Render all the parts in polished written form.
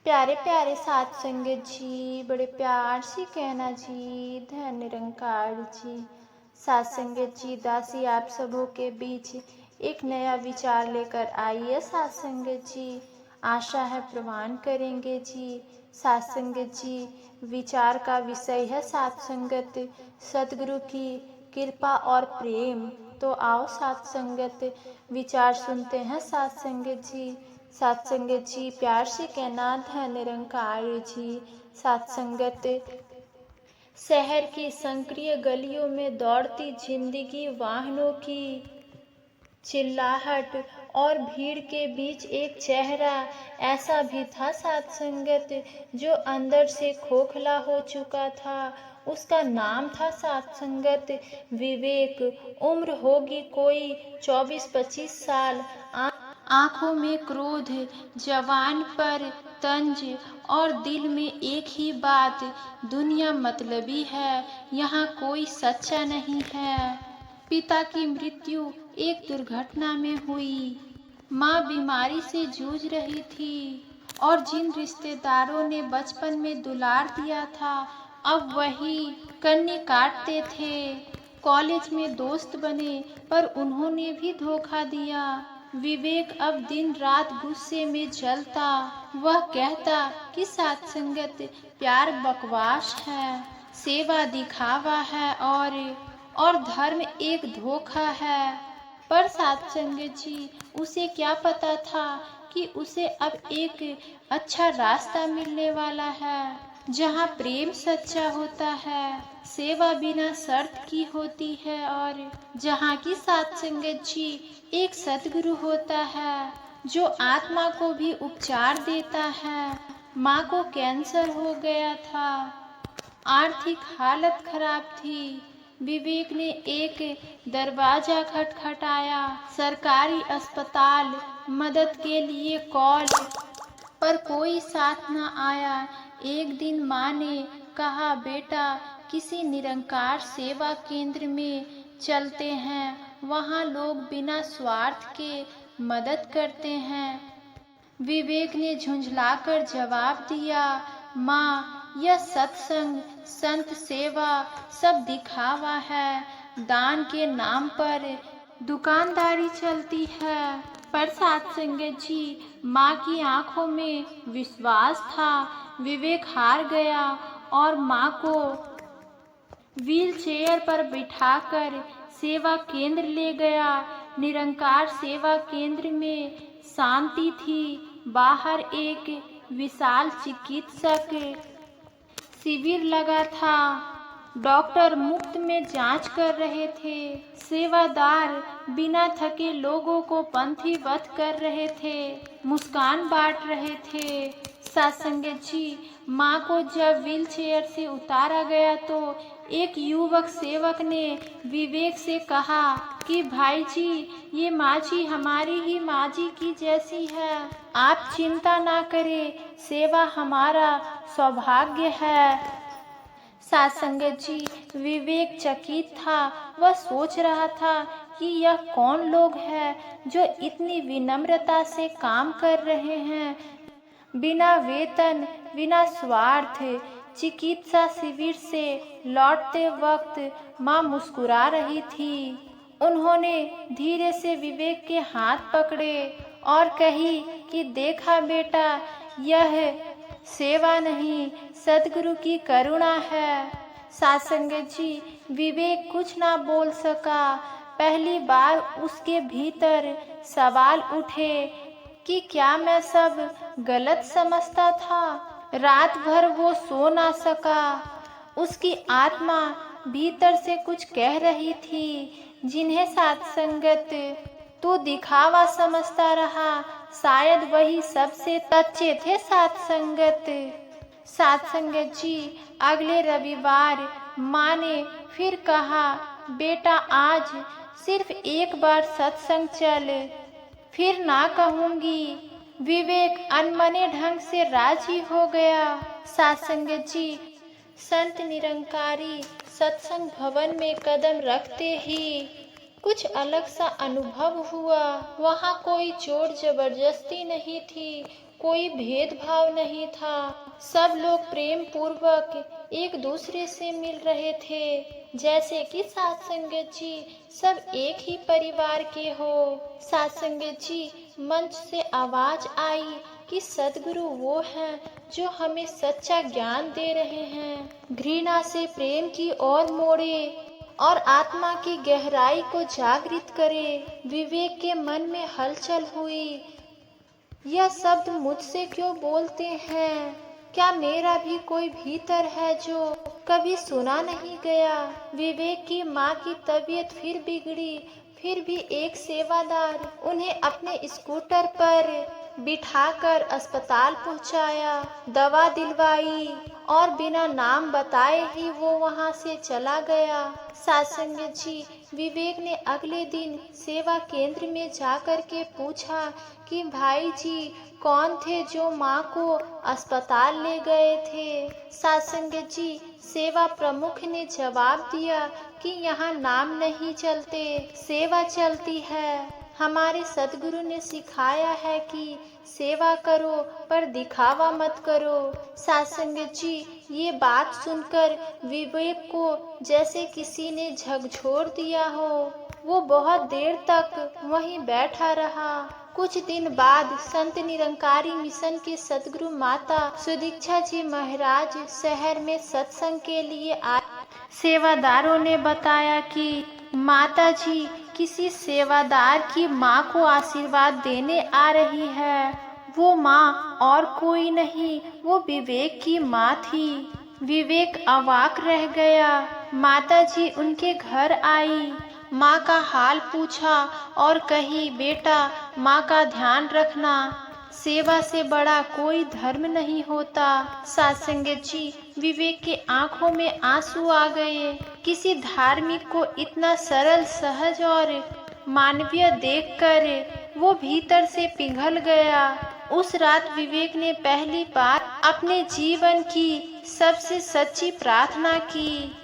प्यारे प्यारे साथ संगत जी, बड़े प्यार से कहना जी, धन निरंकार जी। साथ संगत जी, दासी आप सबों के बीच एक नया विचार लेकर आई है साथ संगत जी। आशा है प्रमाण करेंगे जी। साथ संगत जी, विचार का विषय है साथ संगत सतगुरु की कृपा और प्रेम। तो आओ साथ संगत विचार सुनते हैं साथ संगत जी। साथ संगत जी, प्यार से कहना धन निरंकार जी। साथ संगत, शहर की संक्रिय गलियों में दौड़ती जिंदगी, वाहनों की चिल्लाहट और भीड़ के बीच एक चेहरा ऐसा भी था साथ संगत, जो अंदर से खोखला हो चुका था। उसका नाम था साथ संगत विवेक। उम्र होगी कोई 24-25 साल। आंखों में क्रोध, जवान पर तंज और दिल में एक ही बात, दुनिया मतलबी है, यहाँ कोई सच्चा नहीं है। पिता की मृत्यु एक दुर्घटना में हुई। माँ बीमारी से जूझ रही थी और जिन रिश्तेदारों ने बचपन में दुलार दिया था, अब वही कन्नी काटते थे। कॉलेज में दोस्त बने पर उन्होंने भी धोखा दिया। विवेक अब दिन रात गुस्से में जलता। वह कहता कि साथ संगत प्यार बकवास है, सेवा दिखावा है और धर्म एक धोखा है। पर साथ संगत जी, उसे क्या पता था कि उसे अब एक अच्छा रास्ता मिलने वाला है, जहाँ प्रेम सच्चा होता है, सेवा बिना शर्त की होती है और जहाँ की साथ संगत जी एक सतगुरु होता है, जो आत्मा को भी उपचार देता है। माँ को कैंसर हो गया था, आर्थिक हालत खराब थी। विवेक ने एक दरवाजा खटखटाया, सरकारी अस्पताल, मदद के लिए कॉल, पर कोई साथ न आया। एक दिन माँ ने कहा, बेटा किसी निरंकार सेवा केंद्र में चलते हैं, वहाँ लोग बिना स्वार्थ के मदद करते हैं। विवेक ने झुंझलाकर जवाब दिया, माँ यह सत्संग, संत सेवा सब दिखावा है, दान के नाम पर दुकानदारी चलती है। पर साथ संगत जी, माँ की आंखों में विश्वास था। विवेक हार गया और माँ को व्हील चेयर पर बिठाकर सेवा केंद्र ले गया। निरंकार सेवा केंद्र में शांति थी। बाहर एक विशाल चिकित्सक शिविर लगा था। डॉक्टर मुफ्त में जांच कर रहे थे। सेवादार बिना थके लोगों को पंथीवत कर रहे थे, मुस्कान बांट रहे थे। साथ संगत जी, माँ को जब व्हील चेयर से उतारा गया तो एक युवक सेवक ने विवेक से कहा कि भाई जी, ये माँ जी हमारी ही माँ जी की जैसी है, आप चिंता ना करें, सेवा हमारा सौभाग्य है। साथ संगत जी, विवेक चकित था। वह सोच रहा था कि यह कौन लोग हैं जो इतनी विनम्रता से काम कर रहे हैं, बिना वेतन, बिना स्वार्थ। चिकित्सा शिविर से लौटते वक्त माँ मुस्कुरा रही थी। उन्होंने धीरे से विवेक के हाथ पकड़े और कही कि देखा बेटा, यह सेवा नहीं, सतगुरु की करुणा है। साथ संगत जी, विवेक कुछ ना बोल सका। पहली बार उसके भीतर सवाल उठे कि क्या मैं सब गलत समझता था। रात भर वो सो ना सका। उसकी आत्मा भीतर से कुछ कह रही थी, जिन्हें साथ संगत तू दिखावा समझता रहा, शायद वही सबसे सच्चे थे। साथ संगत जी, अगले रविवार माँ ने फिर कहा, बेटा आज सिर्फ एक बार सत्संग चल, फिर ना कहूँगी। विवेक अनमने ढंग से राजी हो गया। साथ संगत जी, संत निरंकारी सत्संग भवन में कदम रखते ही कुछ अलग सा अनुभव हुआ। वहाँ कोई जोर जबरदस्ती नहीं थी, कोई भेदभाव नहीं था। सब लोग प्रेम पूर्वक एक दूसरे से मिल रहे थे, जैसे कि साध संगत जी सब एक ही परिवार के हो। साध संगत जी मंच से आवाज आई कि सद्गुरु वो हैं जो हमें सच्चा ज्ञान दे रहे हैं, घृणा से प्रेम की ओर मोड़े और आत्मा की गहराई को जागृत करे। विवेक के मन में हलचल हुई। यह शब्द मुझसे क्यों बोलते हैं? क्या मेरा भी कोई भीतर है जो कभी सुना नहीं गया? विवेक की माँ की तबीयत फिर बिगड़ी। फिर भी एक सेवादार उन्हें अपने स्कूटर पर बिठाकर अस्पताल पहुंचाया, दवा दिलवाई और बिना नाम बताए ही वो वहां से चला गया। सत्संग जी, विवेक ने अगले दिन सेवा केंद्र में जाकर के पूछा कि भाई जी कौन थे जो माँ को अस्पताल ले गए थे? सत्संग जी, सेवा प्रमुख ने जवाब दिया कि यहाँ नाम नहीं चलते, सेवा चलती है। हमारे सद्गुरु ने सिखाया है कि सेवा करो पर दिखावा मत करो। सत्संग जी, ये बात सुनकर विवेक को जैसे किसी ने झकझोर दिया हो। वो बहुत देर तक वहीं बैठा रहा। कुछ दिन बाद संत निरंकारी मिशन के सद्गुरु माता सुदीक्षा जी महाराज शहर में सत्संग के लिए आए। सेवादारों ने बताया कि माता जी किसी सेवादार की माँ को आशीर्वाद देने आ रही है। वो माँ और कोई नहीं, वो विवेक की माँ थी। विवेक अवाक रह गया। माता जी उनके घर आई, माँ का हाल पूछा और कही, बेटा माँ का ध्यान रखना, सेवा से बड़ा कोई धर्म नहीं होता। सत्संग जी, विवेक के आंखों में आंसू आ गए। किसी धार्मिक को इतना सरल, सहज और मानवीय देखकर वो भीतर से पिघल गया। उस रात विवेक ने पहली बार अपने जीवन की सबसे सच्ची प्रार्थना की,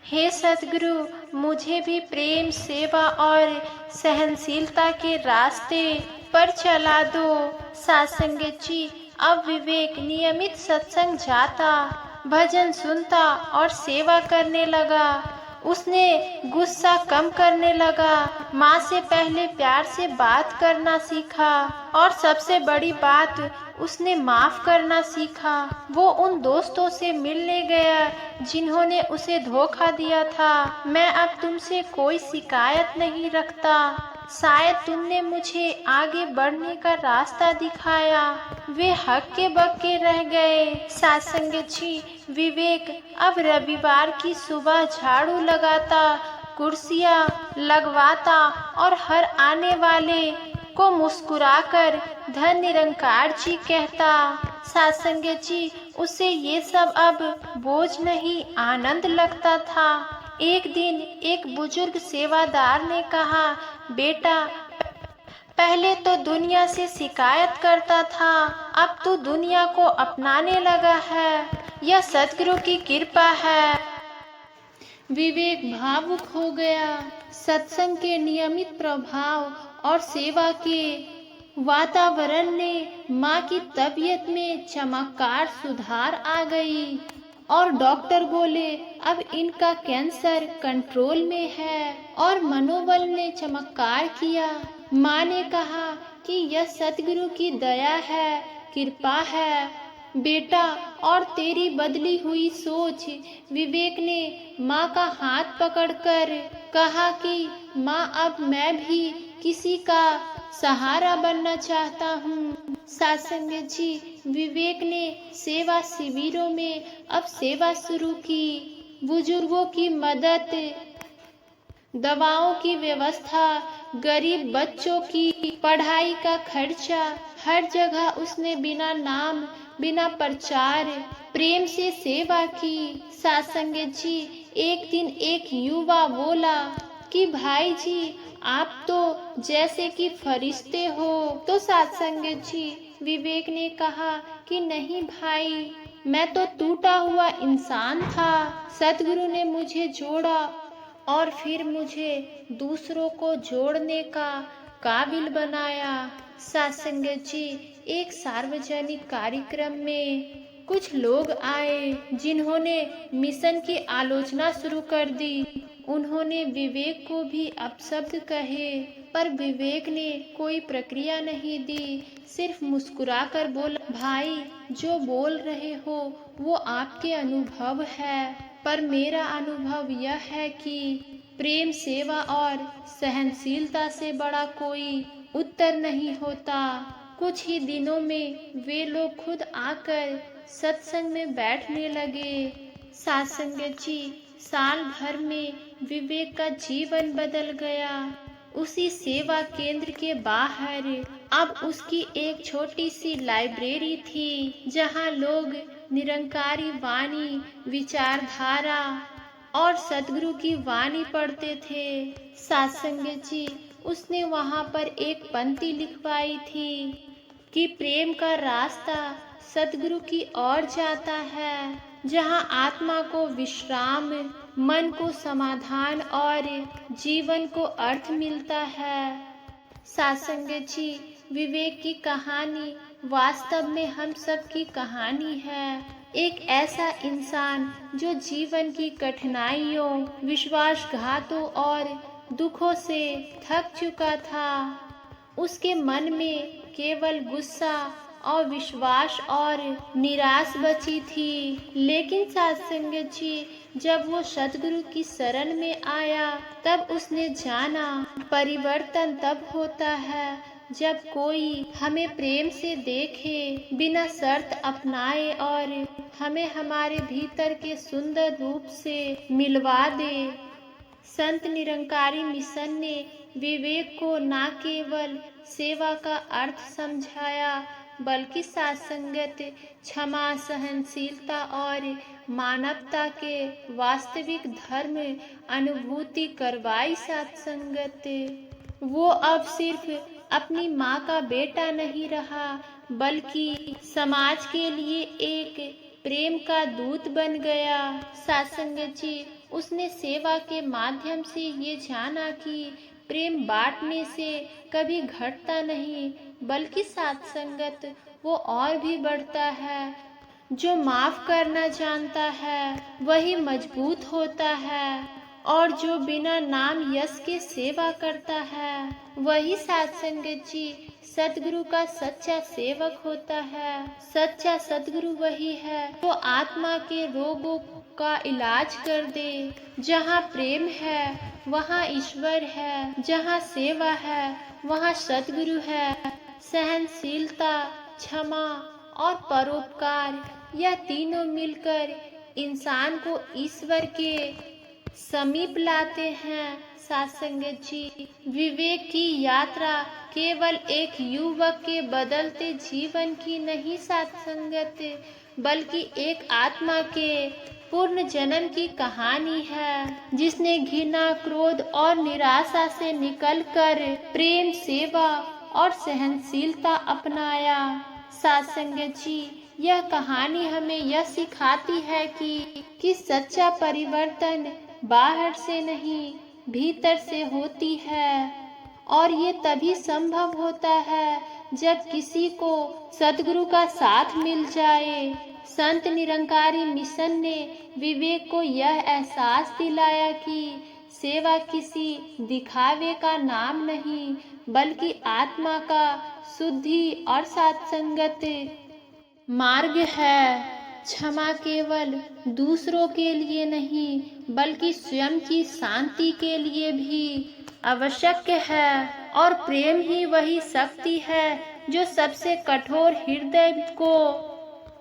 हे सद्गुरु, मुझे भी प्रेम, सेवा और सहनशीलता के रास्ते पर चला दो। सत्संग जी, अब विवेक नियमित सत्संग जाता, भजन सुनता और सेवा करने लगा। उसने गुस्सा कम करने लगा, माँ से पहले प्यार से बात करना सीखा और सबसे बड़ी बात, उसने माफ करना सीखा। वो उन दोस्तों से मिलने गया जिन्होंने उसे धोखा दिया था। मैं अब तुमसे कोई शिकायत नहीं रखता। शायद तुमने मुझे आगे बढ़ने का रास्ता दिखाया। वे हक्के बक्के रह गए। सत्संग जी, विवेक अब रविवार की सुबह झाड़ू लगाता, कुर्सियाँ लगवाता और हर आने वाले को मुस्कुराकर धन निरंकार जी कहता। सत्संग जी, उसे ये सब अब बोझ नहीं, आनंद लगता था। एक दिन एक बुजुर्ग सेवादार ने कहा, बेटा पहले तो दुनिया से शिकायत करता था, अब तू दुनिया को अपनाने लगा है। यह सद्गुरु की कृपा है। विवेक भावुक हो गया। सत्संग के नियमित प्रभाव और सेवा के वातावरण ने माँ की तबीयत में चमत्कार सुधार आ गई और डॉक्टर बोले अब इनका कैंसर कंट्रोल में है और मनोबल ने चमत्कार किया। माँ ने कहा कि यह सद्गुरु की दया है, कृपा है बेटा और तेरी बदली हुई सोच। विवेक ने माँ का हाथ पकड़कर कहा कि माँ अब मैं भी किसी का सहारा बनना चाहता हूँ। सत्संग जी, विवेक ने सेवा शिविरों में अब सेवा शुरू की। बुजुर्गों की मदद, दवाओं की व्यवस्था, गरीब बच्चों की पढ़ाई का खर्चा, हर जगह उसने बिना नाम, बिना प्रचार, प्रेम से सेवा की। सत्संग जी, एक दिन एक युवा बोला कि भाई जी आप तो जैसे कि फरिश्ते हो। तो सत्संग जी, विवेक ने कहा कि नहीं भाई, मैं तो टूटा हुआ इंसान था। सद्गुरु ने मुझे जोड़ा और फिर मुझे दूसरों को जोड़ने का काबिल बनाया। सत्संग जी, एक सार्वजनिक कार्यक्रम में कुछ लोग आए जिन्होंने मिशन की आलोचना शुरू कर दी। उन्होंने विवेक को भी अपशब्द कहे, पर विवेक ने कोई प्रतिक्रिया नहीं दी, सिर्फ मुस्कुराकर बोला, भाई जो बोल रहे हो वो आपके अनुभव है, पर मेरा अनुभव यह है कि प्रेम, सेवा और सहनशीलता से बड़ा कोई उत्तर नहीं होता। कुछ ही दिनों में वे लोग खुद आकर सत्संग में बैठने लगे। सात्संगत जी, साल भर में विवेक का जीवन बदल गया। उसी सेवा केंद्र के बाहर अब उसकी एक छोटी सी लाइब्रेरी थी, जहां लोग निरंकारी वाणी, विचारधारा और सतगुरु की वाणी पढ़ते थे। सात्संगत जी, उसने वहां पर एक पंक्ति लिखवाई थी कि प्रेम का रास्ता सतगुरु की ओर जाता है, जहां आत्मा को विश्राम, मन को समाधान और जीवन को अर्थ मिलता है। सात्संगत जी, विवेक की कहानी वास्तव में हम सब की कहानी है। एक ऐसा इंसान जो जीवन की कठिनाइयों, विश्वासघातों और दुखों से थक चुका था। उसके मन में केवल गुस्सा, अविश्वास और निराश बची थी। लेकिन सात्संगत जी, जब वो सतगुरु की शरण में आया, तब उसने जाना परिवर्तन तब होता है जब कोई हमें प्रेम से देखे, बिना शर्त अपनाए और हमें हमारे भीतर के सुंदर रूप से मिलवा दे। संत निरंकारी मिशन ने विवेक को न केवल सेवा का अर्थ समझाया, बल्कि सात्संगत, क्षमा, सहनशीलता और मानवता के वास्तविक धर्म अनुभूति करवाई। सात्संगत, वो अब सिर्फ अपनी माँ का बेटा नहीं रहा, बल्कि समाज के लिए एक प्रेम का दूत बन गया। सात्संगत जी, उसने सेवा के माध्यम से ये जाना कि प्रेम बांटने से कभी घटता नहीं, बल्कि सात्संगत वो और भी बढ़ता है। जो माफ करना जानता है वही मजबूत होता है, और जो बिना नाम यश के सेवा करता है वही सात्संगत जी सतगुरु का सच्चा सेवक होता है। सच्चा सतगुरु वही है जो आत्मा के रोगों का इलाज कर दे। जहाँ प्रेम है वहाँ ईश्वर है, जहाँ सेवा है वहाँ सतगुरु है। सहनशीलता, क्षमा और परोपकार, यह तीनों मिलकर इंसान को ईश्वर के समीप लाते हैं। सात्संगत जी, विवेक की यात्रा केवल एक युवक के बदलते जीवन की नहीं सात्संगत, बल्कि एक आत्मा के पूर्ण जन्म की कहानी है, जिसने घृणा, क्रोध और निराशा से निकलकर प्रेम, सेवा और सहनशीलता अपनाया। सात्संगत जी, यह कहानी हमें यह सिखाती है कि सच्चा परिवर्तन बाहर से नहीं, भीतर से होती है, और ये तभी संभव होता है जब किसी को सतगुरु का साथ मिल जाए। संत निरंकारी मिशन ने विवेक को यह एहसास दिलाया कि सेवा किसी दिखावे का नाम नहीं, बल्कि आत्मा का शुद्धि और सत्संगत मार्ग है। क्षमा केवल दूसरों के लिए नहीं, बल्कि स्वयं की शांति के लिए भी आवश्यक है, और प्रेम ही वही शक्ति है जो सबसे कठोर हृदय को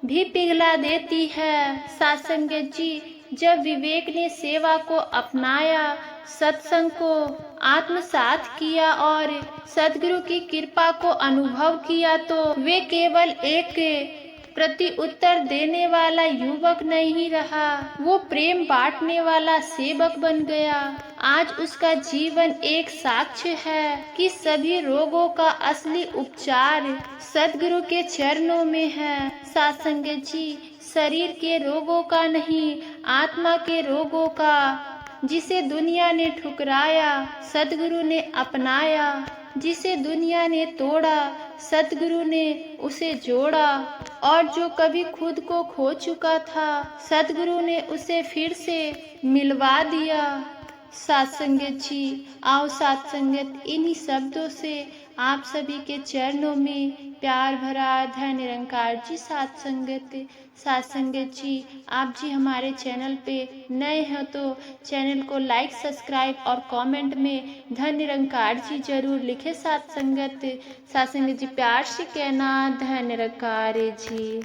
भी पिघला देती है। सात्संगत जी, जब विवेक ने सेवा को अपनाया, सत्संग को आत्मसात किया और सद्गुरु की कृपा को अनुभव किया, तो वे केवल एक प्रति उत्तर देने वाला युवक नहीं रहा, वो प्रेम बांटने वाला सेवक बन गया। आज उसका जीवन एक साक्ष्य है कि सभी रोगों का असली उपचार सद्गुरु के चरणों में है। सात्संगत जी, शरीर के रोगों का नहीं, आत्मा के रोगों का, जिसे दुनिया ने ठुकराया, सद्गुरु ने अपनाया। जिसे दुनिया ने तोड़ा सतगुरु ने उसे जोड़ा। और जो कभी खुद को खो चुका था सतगुरु ने उसे फिर से मिलवा दिया। साथ संगत जी, आओ साथ संगत इन्हीं शब्दों से आप सभी के चरणों में प्यार भरा धन्य निरंकार जी। साथ संगत जी, आप जी हमारे चैनल पे नए हैं तो चैनल को लाइक सब्सक्राइब और कमेंट में धन्य निरंकार जी जरूर लिखे। साथ संगत जी प्यार से कहना धन्य निरंकार जी।